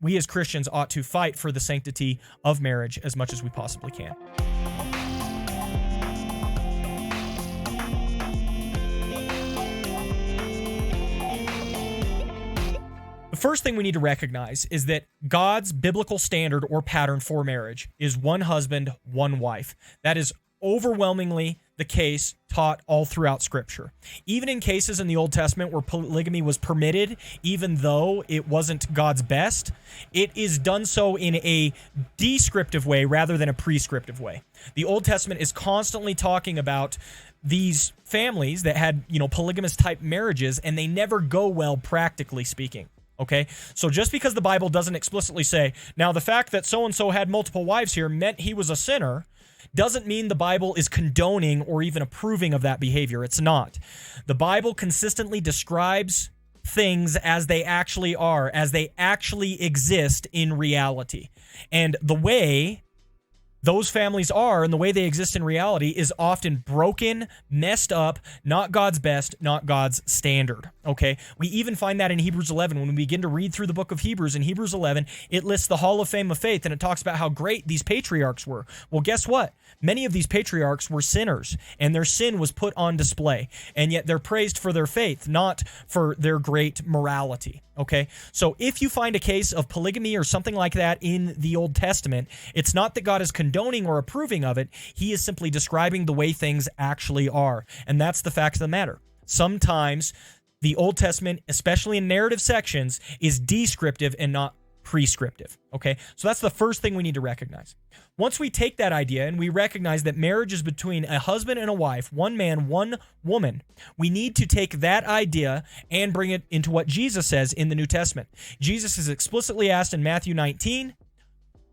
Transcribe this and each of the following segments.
we as Christians ought to fight for the sanctity of marriage as much as we possibly can. The first thing we need to recognize is that God's biblical standard or pattern for marriage is one husband, one wife. That is overwhelmingly the case taught all throughout Scripture. Even in cases in the Old Testament where polygamy was permitted, even though it wasn't God's best, it is done so in a descriptive way rather than a prescriptive way. The Old Testament is constantly talking about these families that had, polygamous type marriages, and they never go well practically speaking. Okay, so just because the Bible doesn't explicitly say, now the fact that so-and-so had multiple wives here meant he was a sinner, doesn't mean the Bible is condoning or even approving of that behavior. It's not. The Bible consistently describes things as they actually are, as they actually exist in reality. And the way those families are and the way they exist in reality is often broken, messed up, not God's best, not God's standard, okay? We even find that in Hebrews 11. When we begin to read through the book of Hebrews, in Hebrews 11, it lists the Hall of Fame of Faith, and it talks about how great these patriarchs were. Well, guess what? Many of these patriarchs were sinners, and their sin was put on display, and yet they're praised for their faith, not for their great morality. Okay, so if you find a case of polygamy or something like that in the Old Testament, it's not that God is condoning or approving of it. He is simply describing the way things actually are. And that's the fact of the matter. Sometimes the Old Testament, especially in narrative sections, is descriptive and not prescriptive. Okay, so that's the first thing we need to recognize. Once we take that idea and we recognize that marriage is between a husband and a wife, one man, one woman, we need to take that idea and bring it into what Jesus says in the New Testament. Jesus is explicitly asked in Matthew 19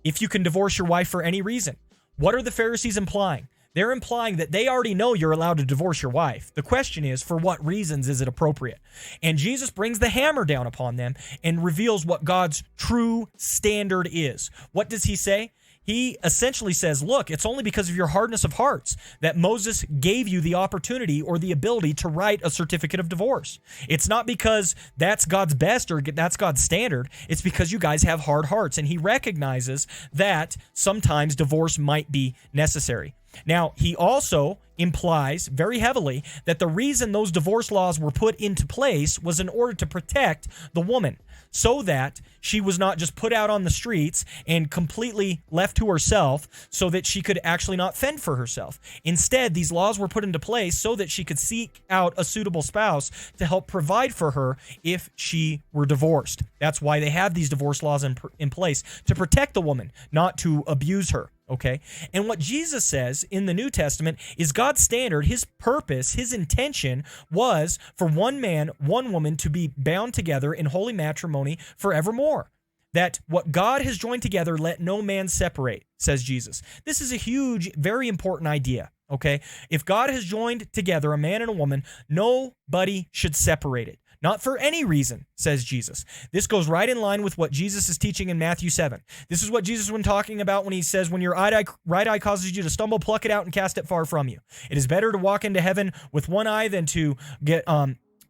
if you can divorce your wife for any reason. What are the Pharisees implying? They're implying that they already know you're allowed to divorce your wife. The question is, for what reasons is it appropriate? And Jesus brings the hammer down upon them and reveals what God's true standard is. What does he say? He essentially says, look, it's only because of your hardness of hearts that Moses gave you the opportunity or the ability to write a certificate of divorce. It's not because that's God's best or that's God's standard. It's because you guys have hard hearts. And he recognizes that sometimes divorce might be necessary. Now, he also implies very heavily that the reason those divorce laws were put into place was in order to protect the woman, so that she was not just put out on the streets and completely left to herself so that she could actually not fend for herself. Instead, these laws were put into place so that she could seek out a suitable spouse to help provide for her if she were divorced. That's why they have these divorce laws in place, to protect the woman, not to abuse her. Okay? And what Jesus says in the New Testament is God's standard, his purpose, his intention was for one man, one woman to be bound together in holy matrimony forevermore. That what God has joined together, let no man separate, says Jesus. This is a huge, very important idea. Okay? If God has joined together a man and a woman, nobody should separate it. Not for any reason, says Jesus. This goes right in line with what Jesus is teaching in Matthew 7. This is what Jesus was talking about when he says, when your right eye causes you to stumble, pluck it out and cast it far from you. It is better to walk into heaven with one eye than to get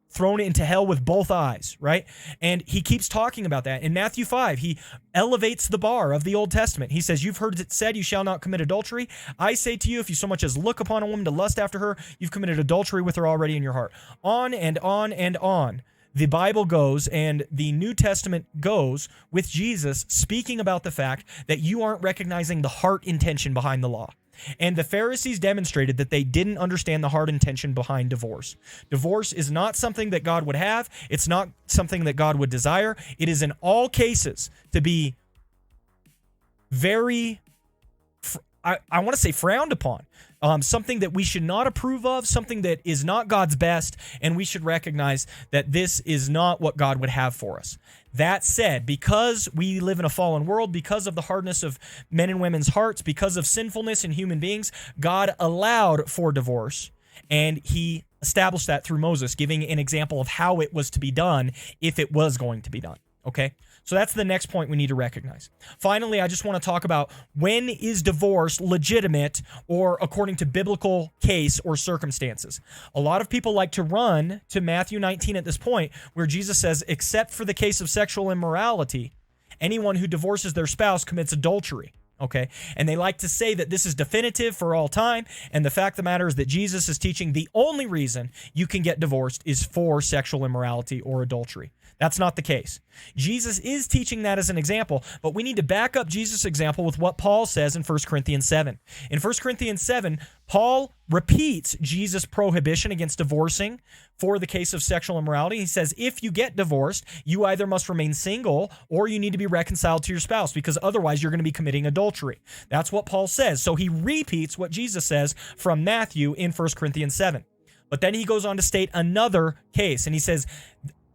thrown into hell with both eyes, right? And he keeps talking about that. In Matthew 5, he elevates the bar of the Old Testament. He says, you've heard it said, you shall not commit adultery. I say to you, if you so much as look upon a woman to lust after her, you've committed adultery with her already in your heart. On and on and on. The Bible goes and the New Testament goes with Jesus speaking about the fact that you aren't recognizing the heart intention behind the law. And the Pharisees demonstrated that they didn't understand the heart intention behind divorce. Divorce is not something that God would have. It's not something that God would desire. It is in all cases to be very, I want to say frowned upon. Something that we should not approve of, something that is not God's best, and we should recognize that this is not what God would have for us. That said, because we live in a fallen world, because of the hardness of men and women's hearts, because of sinfulness in human beings, God allowed for divorce, and he established that through Moses, giving an example of how it was to be done if it was going to be done. Okay? So that's the next point we need to recognize. Finally, I just want to talk about when is divorce legitimate or according to biblical case or circumstances. A lot of people like to run to Matthew 19 at this point where Jesus says, except for the case of sexual immorality, Anyone who divorces their spouse commits adultery. Okay, and they like to say that this is definitive for all time, and the fact of the matter is that Jesus is teaching the only reason you can get divorced is for sexual immorality or adultery. That's not the case. Jesus is teaching that as an example, but we need to back up Jesus' example with what Paul says in 1 Corinthians 7. In 1 Corinthians 7, Paul repeats Jesus' prohibition against divorcing for the case of sexual immorality. He says, if you get divorced, you either must remain single or you need to be reconciled to your spouse, because otherwise you're going to be committing adultery. That's what Paul says. So he repeats what Jesus says from Matthew in 1 Corinthians 7. But then he goes on to state another case, and he says,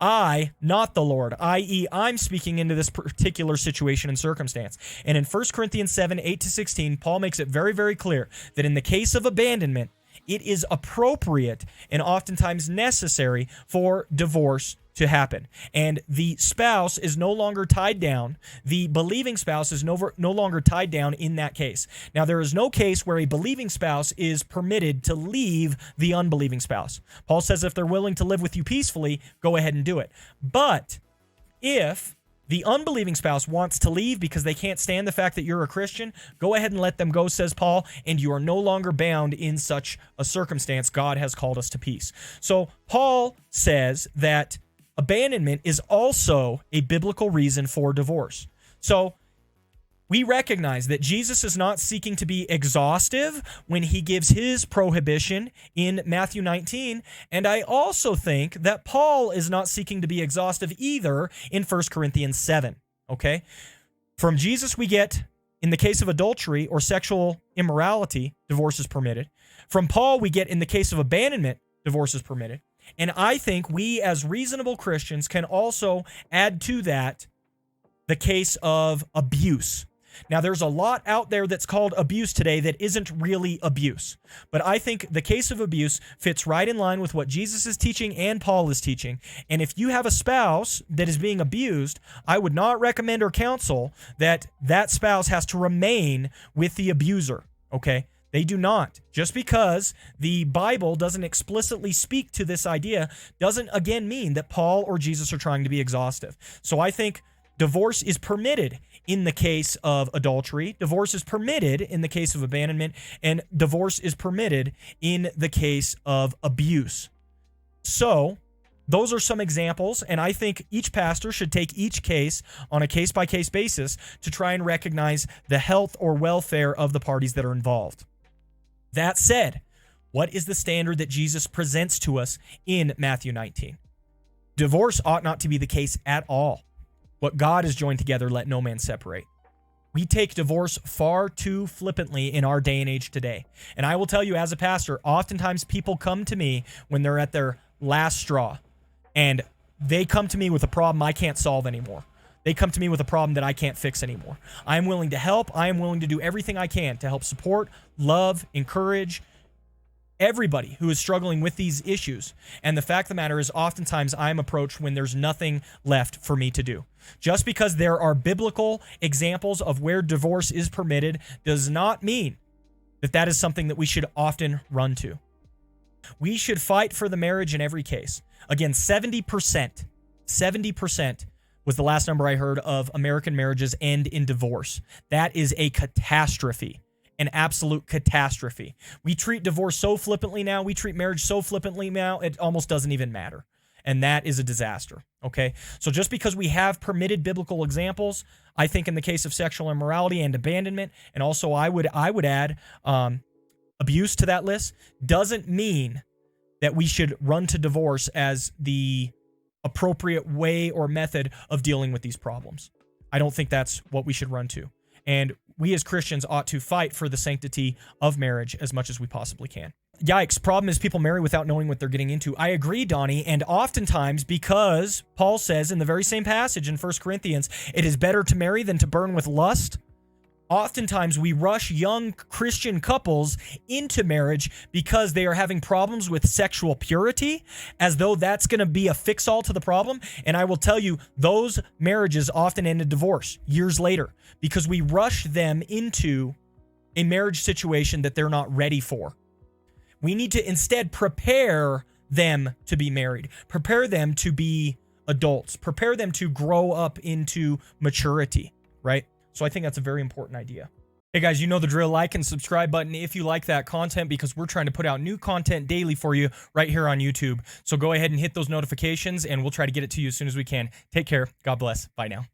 I, not the Lord, i.e., I'm speaking into this particular situation and circumstance. And in 1 Corinthians 7, 8-16, Paul makes it very, very clear that in the case of abandonment, it is appropriate and oftentimes necessary for divorce to happen. And the spouse is no longer tied down. The believing spouse is no longer tied down in that case. Now, there is no case where a believing spouse is permitted to leave the unbelieving spouse. Paul says if they're willing to live with you peacefully, go ahead and do it. But if the unbelieving spouse wants to leave because they can't stand the fact that you're a Christian, go ahead and let them go, says Paul, and you are no longer bound in such a circumstance. God has called us to peace. So Paul says that abandonment is also a biblical reason for divorce. So we recognize that Jesus is not seeking to be exhaustive when he gives his prohibition in Matthew 19, and I also think that Paul is not seeking to be exhaustive either in 1 Corinthians 7, okay? From Jesus we get, in the case of adultery or sexual immorality, divorce is permitted. From Paul we get, in the case of abandonment, divorce is permitted. And I think we as reasonable Christians can also add to that the case of abuse. Now, there's a lot out there that's called abuse today that isn't really abuse. But I think the case of abuse fits right in line with what Jesus is teaching and Paul is teaching. And if you have a spouse that is being abused, I would not recommend or counsel that that spouse has to remain with the abuser, okay? They do not. Just because the Bible doesn't explicitly speak to this idea doesn't, again, mean that Paul or Jesus are trying to be exhaustive. So I think divorce is permitted in the case of adultery. Divorce is permitted in the case of abandonment. And divorce is permitted in the case of abuse. So those are some examples, and I think each pastor should take each case on a case-by-case basis to try and recognize the health or welfare of the parties that are involved. That said, what is the standard that Jesus presents to us in Matthew 19? Divorce ought not to be the case at all. What God has joined together, let no man separate. We take divorce far too flippantly in our day and age today. And I will tell you, as a pastor, oftentimes people come to me when they're at their last straw, and they come to me with a problem I can't solve anymore. They come to me with a problem that I can't fix anymore. I am willing to help. I am willing to do everything I can to help support, love, encourage everybody who is struggling with these issues. And the fact of the matter is, oftentimes I am approached when there's nothing left for me to do. Just because there are biblical examples of where divorce is permitted does not mean that that is something that we should often run to. We should fight for the marriage in every case. Again, 70% was the last number I heard of American marriages end in divorce. That is a catastrophe, an absolute catastrophe. We treat divorce so flippantly now, we treat marriage so flippantly now, it almost doesn't even matter. And that is a disaster, okay? So just because we have permitted biblical examples, I think in the case of sexual immorality and abandonment, and also I would add abuse to that list, doesn't mean that we should run to divorce as the appropriate way or method of dealing with these problems. I don't think that's what we should run to. And we as Christians ought to fight for the sanctity of marriage as much as we possibly can. Yikes, problem is people marry without knowing what they're getting into. I agree, Donnie, and oftentimes because Paul says in the very same passage in 1 Corinthians, it is better to marry than to burn with lust. Oftentimes we rush young Christian couples into marriage because they are having problems with sexual purity, as though that's going to be a fix-all to the problem. And I will tell you, those marriages often end in divorce years later because we rush them into a marriage situation that they're not ready for. We need to instead prepare them to be married, prepare them to be adults, prepare them to grow up into maturity, right? So I think that's a very important idea. Hey guys, you know the drill. Like and subscribe button if you like that content, because we're trying to put out new content daily for you right here on YouTube. So go ahead and hit those notifications and we'll try to get it to you as soon as we can. Take care. God bless. Bye now.